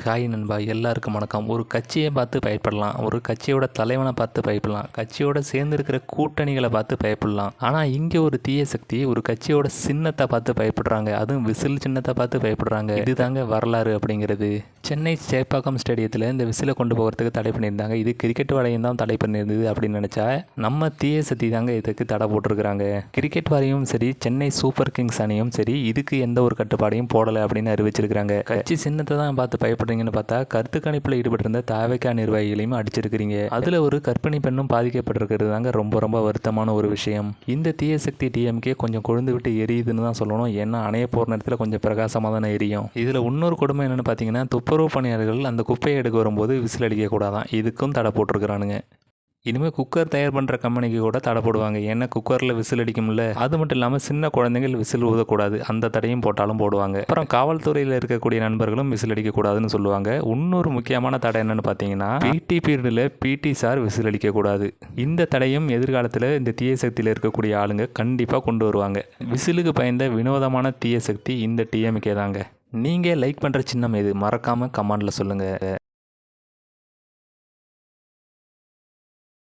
Hi நண்பா, எல்லாருக்கும் வணக்கம். ஒரு கட்சியை பார்த்து பயப்படலாம், ஒரு கட்சியோட தலைவனை பார்த்து பயப்படலாம், கட்சியோட சேர்ந்து இருக்கிற கூட்டணிகளை பார்த்து பயப்படலாம். ஆனால் இங்கே ஒரு தீய சக்தி ஒரு கட்சியோட சின்னத்தை பார்த்து பயப்படுறாங்க, அதுவும் விசில் சின்னத்தை பார்த்து பயப்படுறாங்க. இதுதாங்க வரலாறு அப்படிங்கிறது. சென்னை சேப்பாக்கம் ஸ்டேடியத்தில் இந்த விசிலை கொண்டு போகிறதுக்கு தடை பண்ணியிருந்தாங்க. இது கிரிக்கெட் வாரியம் தான் தடை பண்ணியிருந்தது அப்படின்னு நினச்சா நம்ம தீய சக்தி தாங்க இதுக்கு தடை போட்டிருக்கிறாங்க. கிரிக்கெட் வாரியம் சரி, சென்னை சூப்பர் கிங்ஸ் அணியும் சரி, இதுக்கு எந்த ஒரு கட்டுப்பாடையும் போடலை அப்படின்னு அறிவிச்சிருக்கிறாங்க. கட்சி சின்னத்தை தான் பார்த்து பயப்படுறீங்கன்னு பார்த்தா கருத்து கணிப்பில் ஈடுபட்டிருந்த தாவேகா நிர்வாகிகளையும் அடிச்சிருக்கிறீங்க. அதில் ஒரு கர்ப்பிணி பெண்ணும் பாதிக்கப்பட்டிருக்கிறது தாங்க ரொம்ப வருத்தமான ஒரு விஷயம். இந்த தீய சக்தி டிஎம்கே கொஞ்சம் கொழுந்து விட்டு எரியுதுன்னு தான் சொல்லணும். ஏன்னா அணைய போகிற நேரத்தில் கொஞ்சம் பிரகாசமாக தானே எரியும். இதில் இன்னொரு கொடுமை என்னென்னு பார்த்தீங்கன்னா, துப்புரவு பணியாளர்கள் அந்த குப்பையை எடுக்க வரும்போது விசில் அடிக்கக்கூடாதான். இதுக்கும் தடை போட்டிருக்கிறானுங்க. இனிமேல் குக்கர் தயார் பண்ணுற கம்பெனிக்கு கூட தடை போடுவாங்க. ஏன்னா குக்கரில் விசில் அடிக்கும்ல. அது மட்டும் இல்லாமல் சின்ன குழந்தைகள் விசில் ஊதக்கூடாது, அந்த தடையும் போட்டாலும் போடுவாங்க. அப்புறம் காவல்துறையில் இருக்கக்கூடிய நண்பர்களும் விசில் அடிக்கக்கூடாதுன்னு சொல்லுவாங்க. இன்னொரு முக்கியமான தடை என்னன்னு பார்த்தீங்கன்னா, பிடி பீரியடில் பிடி சார் விசில் அடிக்கக்கூடாது. இந்த தடையும் எதிர்காலத்தில் இந்த தீய சக்தியில் இருக்கக்கூடிய ஆளுங்க கண்டிப்பாக கொண்டு வருவாங்க. விசிலுக்கு பயந்த வினோதமான தீய சக்தி இந்த டிஎம்கே தாங்க. நீங்கள் லைக் பண்ணுற சின்னம் எது? மறக்காமல் கமெண்டில் சொல்லுங்கள்.